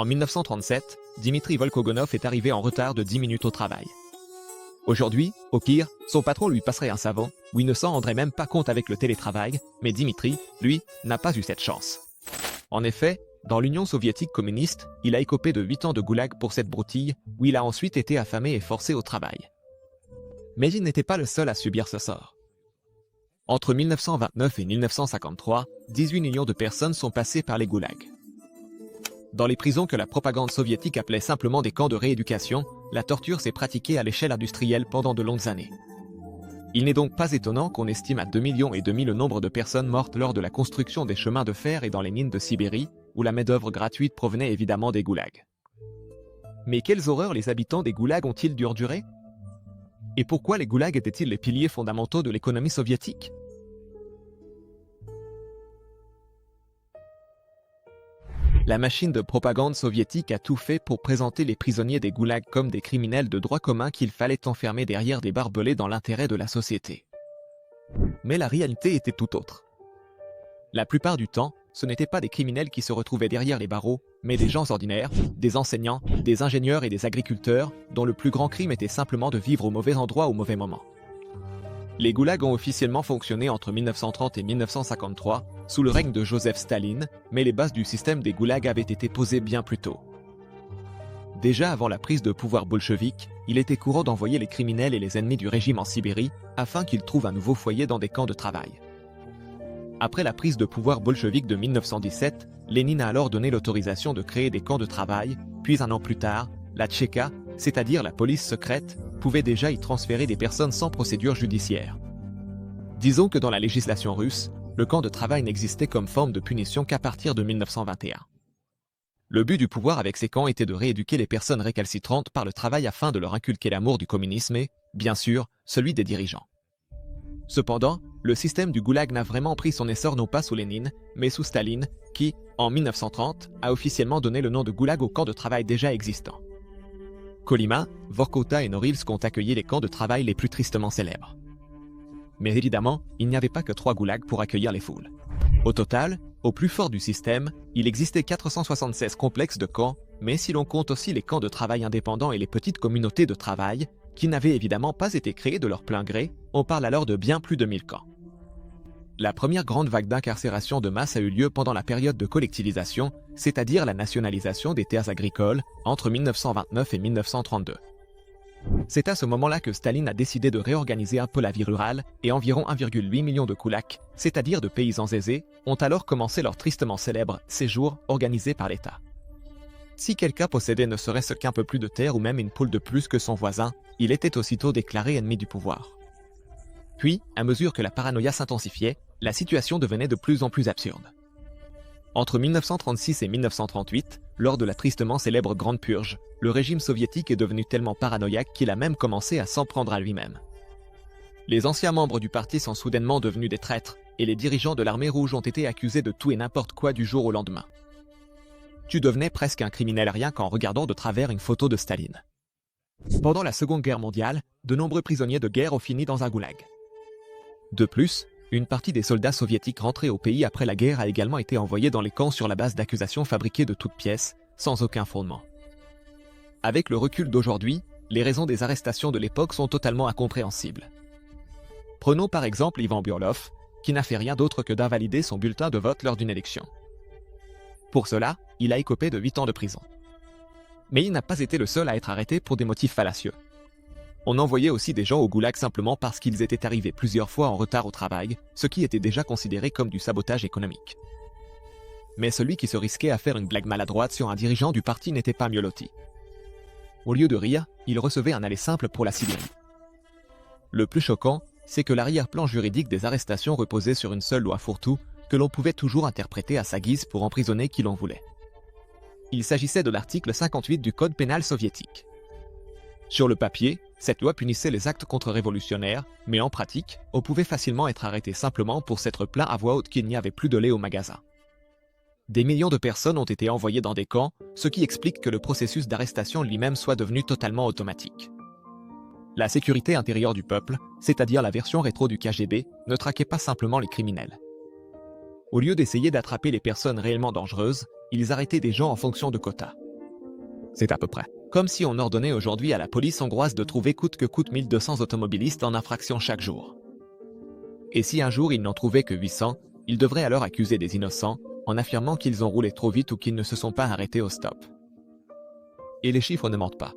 En 1937, Dimitri Volkogonov est arrivé en retard de 10 minutes au travail. Aujourd'hui, au pire, son patron lui passerait un savon, ou il ne s'en rendrait même pas compte avec le télétravail, mais Dimitri, lui, n'a pas eu cette chance. En effet, dans l'Union soviétique communiste, il a écopé de 8 ans de goulag pour cette broutille, où il a ensuite été affamé et forcé au travail. Mais il n'était pas le seul à subir ce sort. Entre 1929 et 1953, 18 millions de personnes sont passées par les goulags. Dans les prisons que la propagande soviétique appelait simplement des camps de rééducation, la torture s'est pratiquée à l'échelle industrielle pendant de longues années. Il n'est donc pas étonnant qu'on estime à 2,5 millions le nombre de personnes mortes lors de la construction des chemins de fer et dans les mines de Sibérie, où la main-d'œuvre gratuite provenait évidemment des goulags. Mais quelles horreurs les habitants des goulags ont-ils dû endurer? Et pourquoi les goulags étaient-ils les piliers fondamentaux de l'économie soviétique? La machine de propagande soviétique a tout fait pour présenter les prisonniers des goulags comme des criminels de droit commun qu'il fallait enfermer derrière des barbelés dans l'intérêt de la société. Mais la réalité était tout autre. La plupart du temps, ce n'étaient pas des criminels qui se retrouvaient derrière les barreaux, mais des gens ordinaires, des enseignants, des ingénieurs et des agriculteurs, dont le plus grand crime était simplement de vivre au mauvais endroit au mauvais moment. Les goulags ont officiellement fonctionné entre 1930 et 1953, sous le règne de Joseph Staline, mais les bases du système des goulags avaient été posées bien plus tôt. Déjà avant la prise de pouvoir bolchevique, il était courant d'envoyer les criminels et les ennemis du régime en Sibérie, afin qu'ils trouvent un nouveau foyer dans des camps de travail. Après la prise de pouvoir bolchevique de 1917, Lénine a alors donné l'autorisation de créer des camps de travail, puis un an plus tard, la Tchéka, c'est-à-dire la police secrète, pouvait déjà y transférer des personnes sans procédure judiciaire. Disons que dans la législation russe, le camp de travail n'existait comme forme de punition qu'à partir de 1921. Le but du pouvoir avec ces camps était de rééduquer les personnes récalcitrantes par le travail afin de leur inculquer l'amour du communisme et, bien sûr, celui des dirigeants. Cependant, le système du goulag n'a vraiment pris son essor non pas sous Lénine, mais sous Staline, qui, en 1930, a officiellement donné le nom de goulag aux camps de travail déjà existants. Kolyma, Vorkouta et Norilsk ont accueilli les camps de travail les plus tristement célèbres. Mais évidemment, il n'y avait pas que 3 goulags pour accueillir les foules. Au total, au plus fort du système, il existait 476 complexes de camps, mais si l'on compte aussi les camps de travail indépendants et les petites communautés de travail, qui n'avaient évidemment pas été créés de leur plein gré, on parle alors de bien plus de 1000 camps. La première grande vague d'incarcération de masse a eu lieu pendant la période de collectivisation, c'est-à-dire la nationalisation des terres agricoles, entre 1929 et 1932. C'est à ce moment-là que Staline a décidé de réorganiser un peu la vie rurale et environ 1,8 million de koulaks, c'est-à-dire de paysans aisés, ont alors commencé leur tristement célèbre séjour organisé par l'État. Si quelqu'un possédait ne serait-ce qu'un peu plus de terre ou même une poule de plus que son voisin, il était aussitôt déclaré ennemi du pouvoir. Puis, à mesure que la paranoïa s'intensifiait, la situation devenait de plus en plus absurde. Entre 1936 et 1938, lors de la tristement célèbre Grande Purge, le régime soviétique est devenu tellement paranoïaque qu'il a même commencé à s'en prendre à lui-même. Les anciens membres du parti sont soudainement devenus des traîtres, et les dirigeants de l'armée rouge ont été accusés de tout et n'importe quoi du jour au lendemain. Tu devenais presque un criminel rien qu'en regardant de travers une photo de Staline. Pendant la Seconde Guerre mondiale, de nombreux prisonniers de guerre ont fini dans un goulag. De plus, une partie des soldats soviétiques rentrés au pays après la guerre a également été envoyée dans les camps sur la base d'accusations fabriquées de toutes pièces, sans aucun fondement. Avec le recul d'aujourd'hui, les raisons des arrestations de l'époque sont totalement incompréhensibles. Prenons par exemple Ivan Burlov, qui n'a fait rien d'autre que d'invalider son bulletin de vote lors d'une élection. Pour cela, il a écopé de 8 ans de prison. Mais il n'a pas été le seul à être arrêté pour des motifs fallacieux. On envoyait aussi des gens au goulag simplement parce qu'ils étaient arrivés plusieurs fois en retard au travail, ce qui était déjà considéré comme du sabotage économique. Mais celui qui se risquait à faire une blague maladroite sur un dirigeant du parti n'était pas mieux loti. Au lieu de rire, il recevait un aller simple pour la Sibérie. Le plus choquant, c'est que l'arrière-plan juridique des arrestations reposait sur une seule loi fourre-tout que l'on pouvait toujours interpréter à sa guise pour emprisonner qui l'on voulait. Il s'agissait de l'article 58 du Code pénal soviétique. Sur le papier, cette loi punissait les actes contre-révolutionnaires, mais en pratique, on pouvait facilement être arrêté simplement pour s'être plaint à voix haute qu'il n'y avait plus de lait au magasin. Des millions de personnes ont été envoyées dans des camps, ce qui explique que le processus d'arrestation lui-même soit devenu totalement automatique. La sécurité intérieure du peuple, c'est-à-dire la version rétro du KGB, ne traquait pas simplement les criminels. Au lieu d'essayer d'attraper les personnes réellement dangereuses, ils arrêtaient des gens en fonction de quotas. C'est à peu près comme si on ordonnait aujourd'hui à la police hongroise de trouver coûte que coûte 1200 automobilistes en infraction chaque jour. Et si un jour ils n'en trouvaient que 800, ils devraient alors accuser des innocents en affirmant qu'ils ont roulé trop vite ou qu'ils ne se sont pas arrêtés au stop. Et les chiffres ne mentent pas.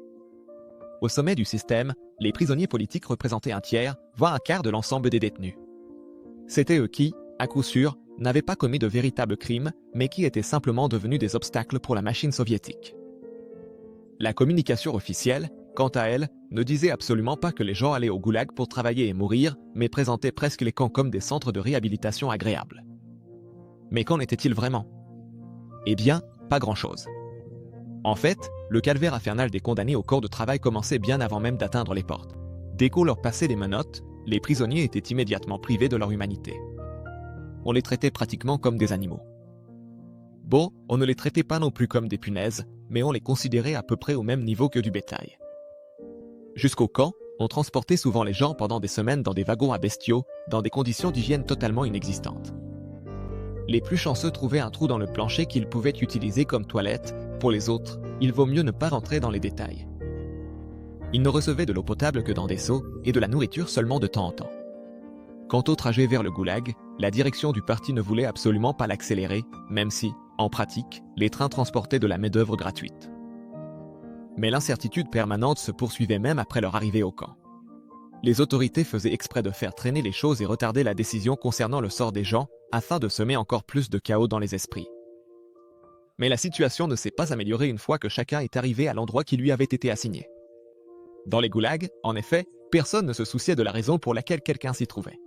Au sommet du système, les prisonniers politiques représentaient un tiers, voire un quart de l'ensemble des détenus. C'étaient eux qui, à coup sûr, n'avaient pas commis de véritables crimes, mais qui étaient simplement devenus des obstacles pour la machine soviétique. La communication officielle, quant à elle, ne disait absolument pas que les gens allaient au goulag pour travailler et mourir, mais présentait presque les camps comme des centres de réhabilitation agréables. Mais qu'en était-il vraiment? Eh bien, pas grand-chose. En fait, le calvaire infernal des condamnés au corps de travail commençait bien avant même d'atteindre les portes. Dès qu'on leur passait les menottes, les prisonniers étaient immédiatement privés de leur humanité. On les traitait pratiquement comme des animaux. Bon, on ne les traitait pas non plus comme des punaises, mais on les considérait à peu près au même niveau que du bétail. Jusqu'au camp, on transportait souvent les gens pendant des semaines dans des wagons à bestiaux, dans des conditions d'hygiène totalement inexistantes. Les plus chanceux trouvaient un trou dans le plancher qu'ils pouvaient utiliser comme toilette. Pour les autres, il vaut mieux ne pas rentrer dans les détails. Ils ne recevaient de l'eau potable que dans des seaux et de la nourriture seulement de temps en temps. Quant au trajet vers le goulag, la direction du parti ne voulait absolument pas l'accélérer, même si, en pratique, les trains transportaient de la main-d'œuvre gratuite. Mais l'incertitude permanente se poursuivait même après leur arrivée au camp. Les autorités faisaient exprès de faire traîner les choses et retarder la décision concernant le sort des gens, afin de semer encore plus de chaos dans les esprits. Mais la situation ne s'est pas améliorée une fois que chacun est arrivé à l'endroit qui lui avait été assigné. Dans les goulags, en effet, personne ne se souciait de la raison pour laquelle quelqu'un s'y trouvait.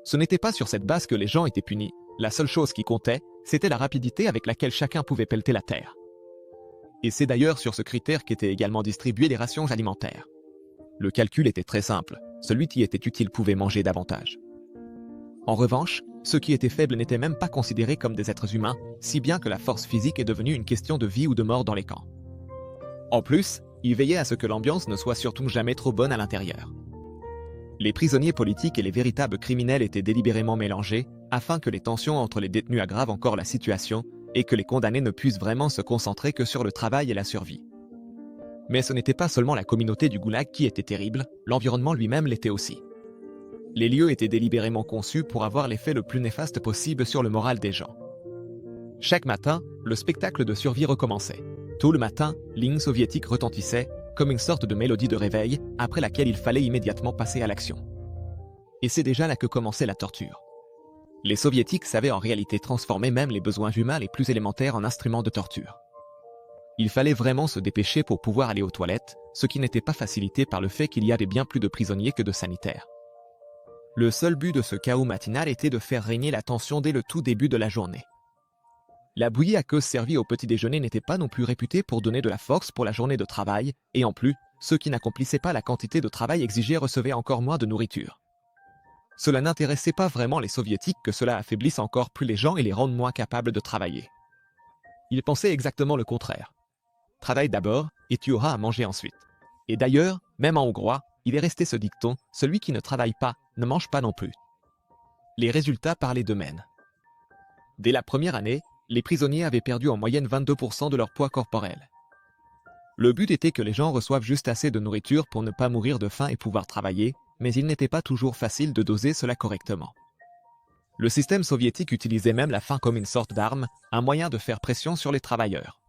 Ce n'était pas sur cette base que les gens étaient punis, la seule chose qui comptait, c'était la rapidité avec laquelle chacun pouvait pelleter la terre. Et c'est d'ailleurs sur ce critère qu'étaient également distribuées les rations alimentaires. Le calcul était très simple, celui qui était utile pouvait manger davantage. En revanche, ceux qui étaient faibles n'étaient même pas considérés comme des êtres humains, si bien que la force physique est devenue une question de vie ou de mort dans les camps. En plus, ils veillaient à ce que l'ambiance ne soit surtout jamais trop bonne à l'intérieur. Les prisonniers politiques et les véritables criminels étaient délibérément mélangés, afin que les tensions entre les détenus aggravent encore la situation, et que les condamnés ne puissent vraiment se concentrer que sur le travail et la survie. Mais ce n'était pas seulement la communauté du goulag qui était terrible, l'environnement lui-même l'était aussi. Les lieux étaient délibérément conçus pour avoir l'effet le plus néfaste possible sur le moral des gens. Chaque matin, le spectacle de survie recommençait. Tôt le matin, l'hymne soviétique retentissait, comme une sorte de mélodie de réveil, après laquelle il fallait immédiatement passer à l'action. Et c'est déjà là que commençait la torture. Les soviétiques savaient en réalité transformer même les besoins humains les plus élémentaires en instruments de torture. Il fallait vraiment se dépêcher pour pouvoir aller aux toilettes, ce qui n'était pas facilité par le fait qu'il y avait bien plus de prisonniers que de sanitaires. Le seul but de ce chaos matinal était de faire régner la tension dès le tout début de la journée. La bouillie aqueuse servie au petit déjeuner n'était pas non plus réputée pour donner de la force pour la journée de travail, et en plus, ceux qui n'accomplissaient pas la quantité de travail exigée recevaient encore moins de nourriture. Cela n'intéressait pas vraiment les soviétiques que cela affaiblisse encore plus les gens et les rende moins capables de travailler. Ils pensaient exactement le contraire. Travaille d'abord, et tu auras à manger ensuite. Et d'ailleurs, même en hongrois, il est resté ce dicton, celui qui ne travaille pas, ne mange pas non plus. Les résultats parlaient d'eux-mêmes. Dès la première année, les prisonniers avaient perdu en moyenne 22% de leur poids corporel. Le but était que les gens reçoivent juste assez de nourriture pour ne pas mourir de faim et pouvoir travailler, mais il n'était pas toujours facile de doser cela correctement. Le système soviétique utilisait même la faim comme une sorte d'arme, un moyen de faire pression sur les travailleurs.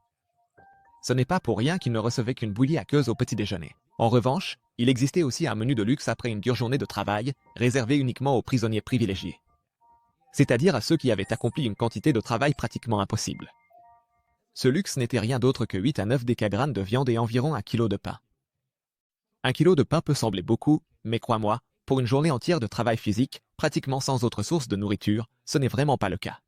Ce n'est pas pour rien qu'ils ne recevaient qu'une bouillie aqueuse au petit déjeuner. En revanche, il existait aussi un menu de luxe après une dure journée de travail, réservé uniquement aux prisonniers privilégiés. C'est-à-dire à ceux qui avaient accompli une quantité de travail pratiquement impossible. Ce luxe n'était rien d'autre que 8 à 9 décagrammes de viande et environ 1 kilo de pain. 1 kilo de pain peut sembler beaucoup, mais crois-moi, pour une journée entière de travail physique, pratiquement sans autre source de nourriture, ce n'est vraiment pas le cas.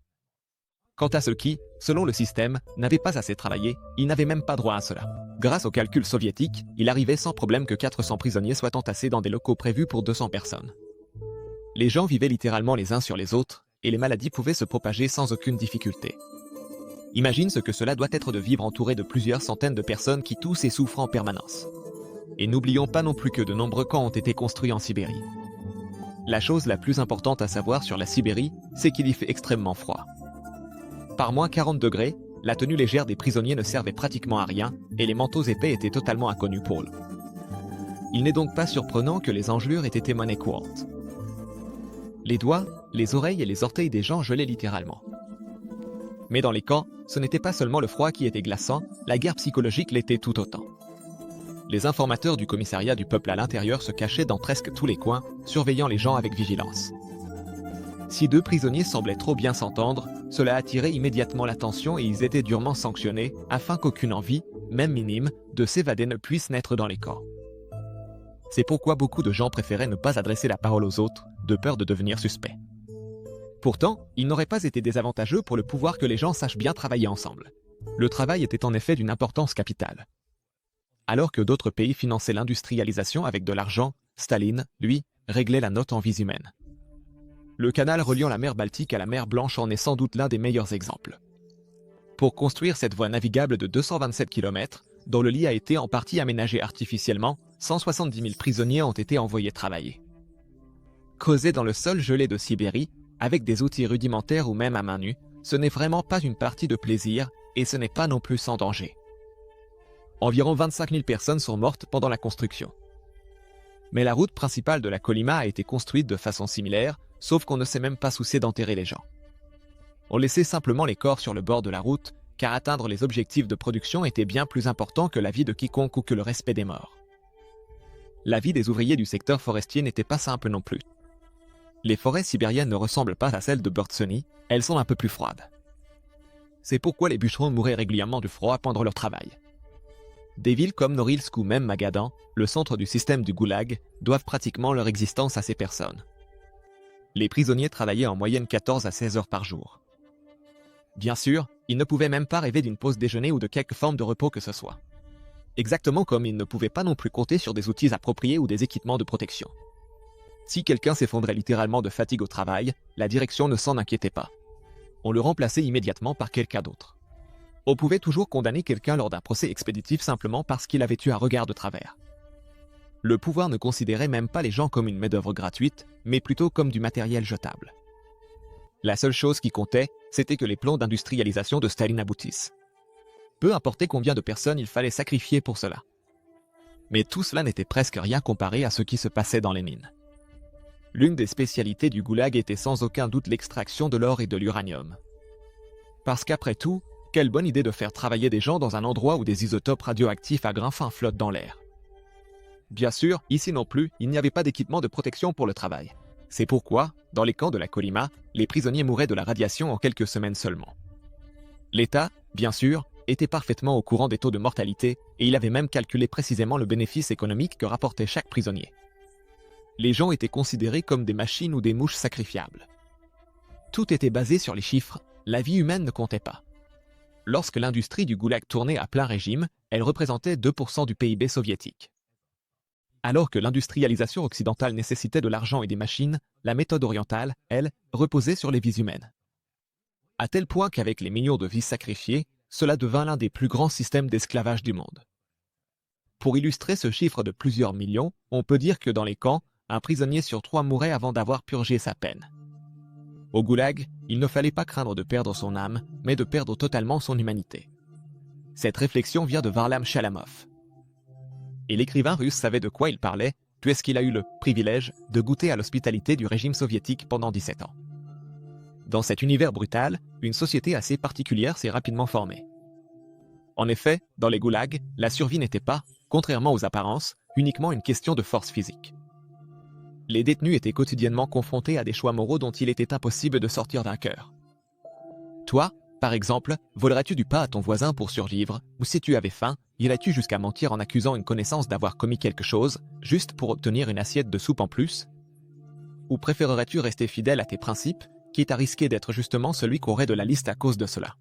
Quant à ceux qui, selon le système, n'avaient pas assez travaillé, ils n'avaient même pas droit à cela. Grâce aux calculs soviétiques, il arrivait sans problème que 400 prisonniers soient entassés dans des locaux prévus pour 200 personnes. Les gens vivaient littéralement les uns sur les autres, et les maladies pouvaient se propager sans aucune difficulté. Imagine ce que cela doit être de vivre entouré de plusieurs centaines de personnes qui toussent et souffrent en permanence. Et n'oublions pas non plus que de nombreux camps ont été construits en Sibérie. La chose la plus importante à savoir sur la Sibérie, c'est qu'il y fait extrêmement froid. Par moins 40 degrés, la tenue légère des prisonniers ne servait pratiquement à rien et les manteaux épais étaient totalement inconnus pour eux. Il n'est donc pas surprenant que les engelures aient été monnaie courante. Les doigts, les oreilles et les orteils des gens gelaient littéralement. Mais dans les camps, ce n'était pas seulement le froid qui était glaçant, la guerre psychologique l'était tout autant. Les informateurs du commissariat du peuple à l'intérieur se cachaient dans presque tous les coins, surveillant les gens avec vigilance. Si deux prisonniers semblaient trop bien s'entendre, cela attirait immédiatement l'attention et ils étaient durement sanctionnés afin qu'aucune envie, même minime, de s'évader ne puisse naître dans les camps. C'est pourquoi beaucoup de gens préféraient ne pas adresser la parole aux autres, de peur de devenir suspects. Pourtant, il n'aurait pas été désavantageux pour le pouvoir que les gens sachent bien travailler ensemble. Le travail était en effet d'une importance capitale. Alors que d'autres pays finançaient l'industrialisation avec de l'argent, Staline, lui, réglait la note en vies humaines. Le canal reliant la mer Baltique à la mer Blanche en est sans doute l'un des meilleurs exemples. Pour construire cette voie navigable de 227 km, dont le lit a été en partie aménagé artificiellement, 170 000 prisonniers ont été envoyés travailler. Creusés dans le sol gelé de Sibérie, avec des outils rudimentaires ou même à main nue, ce n'est vraiment pas une partie de plaisir et ce n'est pas non plus sans danger. Environ 25 000 personnes sont mortes pendant la construction. Mais la route principale de la Kolyma a été construite de façon similaire, sauf qu'on ne s'est même pas soucié d'enterrer les gens. On laissait simplement les corps sur le bord de la route, car atteindre les objectifs de production était bien plus important que la vie de quiconque ou que le respect des morts. La vie des ouvriers du secteur forestier n'était pas simple non plus. Les forêts sibériennes ne ressemblent pas à celles de Burtsony, elles sont un peu plus froides. C'est pourquoi les bûcherons mouraient régulièrement du froid pendant leur travail. Des villes comme Norilsk ou même Magadan, le centre du système du goulag, doivent pratiquement leur existence à ces personnes. Les prisonniers travaillaient en moyenne 14 à 16 heures par jour. Bien sûr, ils ne pouvaient même pas rêver d'une pause déjeuner ou de quelque forme de repos que ce soit. Exactement comme ils ne pouvaient pas non plus compter sur des outils appropriés ou des équipements de protection. Si quelqu'un s'effondrait littéralement de fatigue au travail, la direction ne s'en inquiétait pas. On le remplaçait immédiatement par quelqu'un d'autre. On pouvait toujours condamner quelqu'un lors d'un procès expéditif simplement parce qu'il avait eu un regard de travers. Le pouvoir ne considérait même pas les gens comme une main-d'œuvre gratuite, mais plutôt comme du matériel jetable. La seule chose qui comptait, c'était que les plans d'industrialisation de Staline aboutissent. Peu importait combien de personnes il fallait sacrifier pour cela. Mais tout cela n'était presque rien comparé à ce qui se passait dans les mines. L'une des spécialités du goulag était sans aucun doute l'extraction de l'or et de l'uranium. Parce qu'après tout, quelle bonne idée de faire travailler des gens dans un endroit où des isotopes radioactifs à grains fins flottent dans l'air. Bien sûr, ici non plus, il n'y avait pas d'équipement de protection pour le travail. C'est pourquoi, dans les camps de la Kolyma, les prisonniers mouraient de la radiation en quelques semaines seulement. L'État, bien sûr, était parfaitement au courant des taux de mortalité et il avait même calculé précisément le bénéfice économique que rapportait chaque prisonnier. Les gens étaient considérés comme des machines ou des mouches sacrifiables. Tout était basé sur les chiffres, la vie humaine ne comptait pas. Lorsque l'industrie du goulag tournait à plein régime, elle représentait 2% du PIB soviétique. Alors que l'industrialisation occidentale nécessitait de l'argent et des machines, la méthode orientale, elle, reposait sur les vies humaines. À tel point qu'avec les millions de vies sacrifiées, cela devint l'un des plus grands systèmes d'esclavage du monde. Pour illustrer ce chiffre de plusieurs millions, on peut dire que dans les camps, un prisonnier sur 3 mourait avant d'avoir purgé sa peine. Au goulag, il ne fallait pas craindre de perdre son âme, mais de perdre totalement son humanité. Cette réflexion vient de Varlam Chalamov. Et l'écrivain russe savait de quoi il parlait, puisqu'il a eu le privilège de goûter à l'hospitalité du régime soviétique pendant 17 ans. Dans cet univers brutal, une société assez particulière s'est rapidement formée. En effet, dans les goulags, la survie n'était pas, contrairement aux apparences, uniquement une question de force physique. Les détenus étaient quotidiennement confrontés à des choix moraux dont il était impossible de sortir vainqueur. Toi, par exemple, volerais-tu du pain à ton voisin pour survivre, ou si tu avais faim, irais-tu jusqu'à mentir en accusant une connaissance d'avoir commis quelque chose, juste pour obtenir une assiette de soupe en plus? Ou préférerais-tu rester fidèle à tes principes, quitte à risquer d'être justement celui qu'aurait de la liste à cause de cela?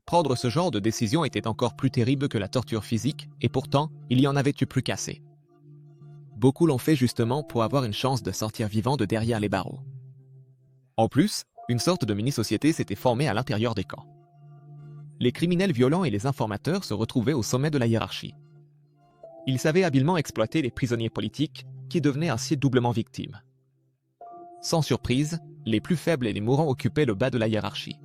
Prendre ce genre de décision était encore plus terrible que la torture physique, et pourtant, il y en avait eu plus qu'assez. Beaucoup l'ont fait justement pour avoir une chance de sortir vivant de derrière les barreaux. En plus, une sorte de mini-société s'était formée à l'intérieur des camps. Les criminels violents et les informateurs se retrouvaient au sommet de la hiérarchie. Ils savaient habilement exploiter les prisonniers politiques, qui devenaient ainsi doublement victimes. Sans surprise, les plus faibles et les mourants occupaient le bas de la hiérarchie.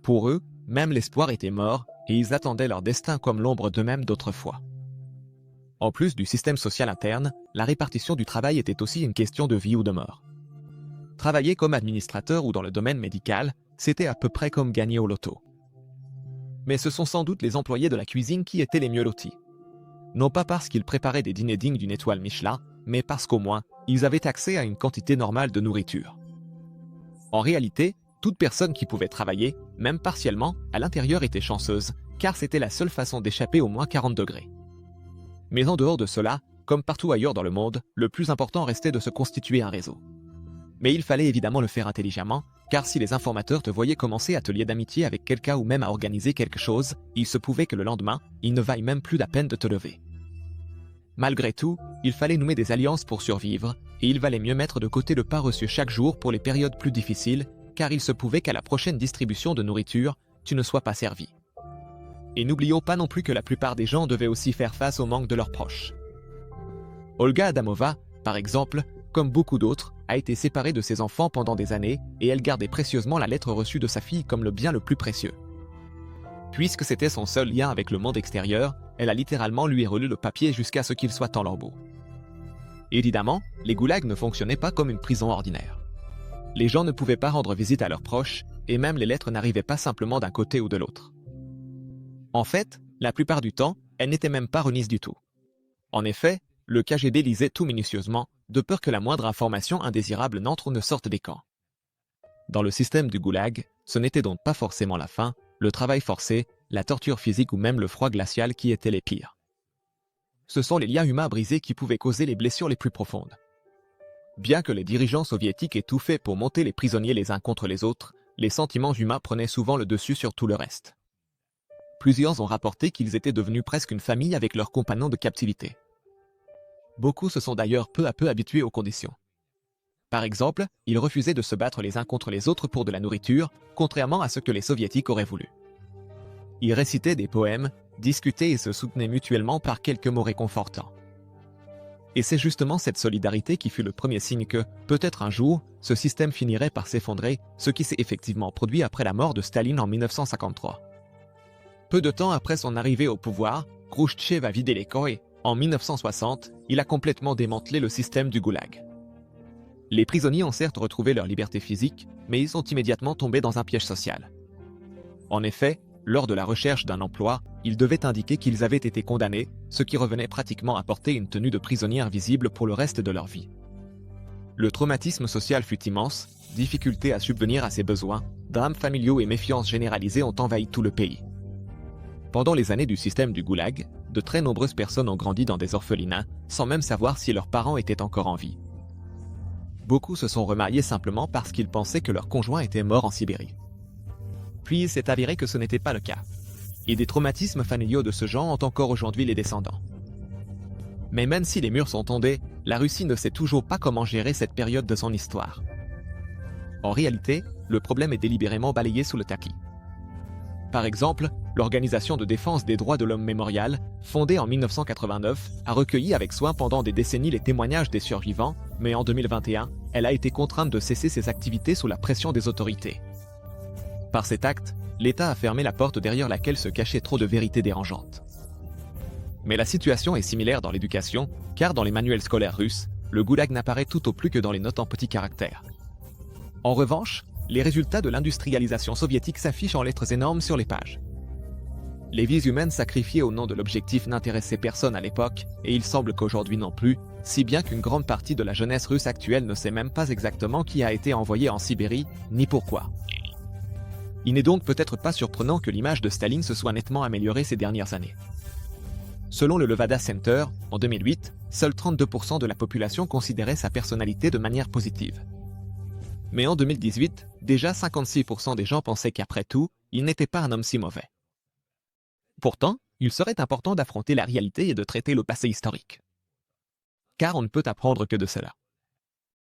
Pour eux, même l'espoir était mort et ils attendaient leur destin comme l'ombre d'eux-mêmes d'autrefois. En plus du système social interne, la répartition du travail était aussi une question de vie ou de mort. Travailler comme administrateur ou dans le domaine médical, c'était à peu près comme gagner au loto. Mais ce sont sans doute les employés de la cuisine qui étaient les mieux lotis. Non pas parce qu'ils préparaient des dîners dignes d'une étoile Michelin, mais parce qu'au moins, ils avaient accès à une quantité normale de nourriture. En réalité, toute personne qui pouvait travailler, même partiellement, à l'intérieur était chanceuse, car c'était la seule façon d'échapper aux moins 40 degrés. Mais en dehors de cela, comme partout ailleurs dans le monde, le plus important restait de se constituer un réseau. Mais il fallait évidemment le faire intelligemment, car si les informateurs te voyaient commencer à te lier d'amitié avec quelqu'un ou même à organiser quelque chose, il se pouvait que le lendemain, il ne vaille même plus la peine de te lever. Malgré tout, il fallait nouer des alliances pour survivre, et il valait mieux mettre de côté le pain reçu chaque jour pour les périodes plus difficiles, car il se pouvait qu'à la prochaine distribution de nourriture, tu ne sois pas servi. Et n'oublions pas non plus que la plupart des gens devaient aussi faire face au manque de leurs proches. Olga Adamova, par exemple, comme beaucoup d'autres, a été séparée de ses enfants pendant des années et elle gardait précieusement la lettre reçue de sa fille comme le bien le plus précieux. Puisque c'était son seul lien avec le monde extérieur, elle a littéralement lui relu le papier jusqu'à ce qu'il soit en lambeaux. Évidemment, les goulags ne fonctionnaient pas comme une prison ordinaire. Les gens ne pouvaient pas rendre visite à leurs proches et même les lettres n'arrivaient pas simplement d'un côté ou de l'autre. En fait, la plupart du temps, elles n'étaient même pas remises du tout. En effet, le KGB lisait tout minutieusement, de peur que la moindre information indésirable n'entre ou ne sorte des camps. Dans le système du goulag, ce n'était donc pas forcément la faim, le travail forcé, la torture physique ou même le froid glacial qui étaient les pires. Ce sont les liens humains brisés qui pouvaient causer les blessures les plus profondes. Bien que les dirigeants soviétiques aient tout fait pour monter les prisonniers les uns contre les autres, les sentiments humains prenaient souvent le dessus sur tout le reste. Plusieurs ont rapporté qu'ils étaient devenus presque une famille avec leurs compagnons de captivité. Beaucoup se sont d'ailleurs peu à peu habitués aux conditions. Par exemple, ils refusaient de se battre les uns contre les autres pour de la nourriture, contrairement à ce que les soviétiques auraient voulu. Ils récitaient des poèmes, discutaient et se soutenaient mutuellement par quelques mots réconfortants. Et c'est justement cette solidarité qui fut le premier signe que, peut-être un jour, ce système finirait par s'effondrer, ce qui s'est effectivement produit après la mort de Staline en 1953. Peu de temps après son arrivée au pouvoir, Khrouchtchev a vidé les camps et, en 1960, il a complètement démantelé le système du goulag. Les prisonniers ont certes retrouvé leur liberté physique, mais ils sont immédiatement tombés dans un piège social. En effet, lors de la recherche d'un emploi, ils devaient indiquer qu'ils avaient été condamnés, ce qui revenait pratiquement à porter une tenue de prisonnier invisible pour le reste de leur vie. Le traumatisme social fut immense, difficulté à subvenir à ses besoins, drames familiaux et méfiance généralisée ont envahi tout le pays. Pendant les années du système du goulag, de très nombreuses personnes ont grandi dans des orphelinats, sans même savoir si leurs parents étaient encore en vie. Beaucoup se sont remariés simplement parce qu'ils pensaient que leur conjoint était mort en Sibérie. Puis il s'est avéré que ce n'était pas le cas. Et des traumatismes familiaux de ce genre ont encore aujourd'hui les descendants. Mais même si les murs sont tombés, la Russie ne sait toujours pas comment gérer cette période de son histoire. En réalité, le problème est délibérément balayé sous le tapis. Par exemple, l'Organisation de défense des droits de l'homme Mémorial, fondée en 1989, a recueilli avec soin pendant des décennies les témoignages des survivants, mais en 2021, elle a été contrainte de cesser ses activités sous la pression des autorités. Par cet acte, l'État a fermé la porte derrière laquelle se cachait trop de vérités dérangeantes. Mais la situation est similaire dans l'éducation, car dans les manuels scolaires russes, le goulag n'apparaît tout au plus que dans les notes en petits caractères. En revanche, les résultats de l'industrialisation soviétique s'affichent en lettres énormes sur les pages. Les vies humaines sacrifiées au nom de l'objectif n'intéressaient personne à l'époque, et il semble qu'aujourd'hui non plus, si bien qu'une grande partie de la jeunesse russe actuelle ne sait même pas exactement qui a été envoyé en Sibérie, ni pourquoi. Il n'est donc peut-être pas surprenant que l'image de Staline se soit nettement améliorée ces dernières années. Selon le Levada Center, en 2008, seuls 32% de la population considérait sa personnalité de manière positive. Mais en 2018, déjà 56% des gens pensaient qu'après tout, il n'était pas un homme si mauvais. Pourtant, il serait important d'affronter la réalité et de traiter le passé historique. Car on ne peut apprendre que de cela.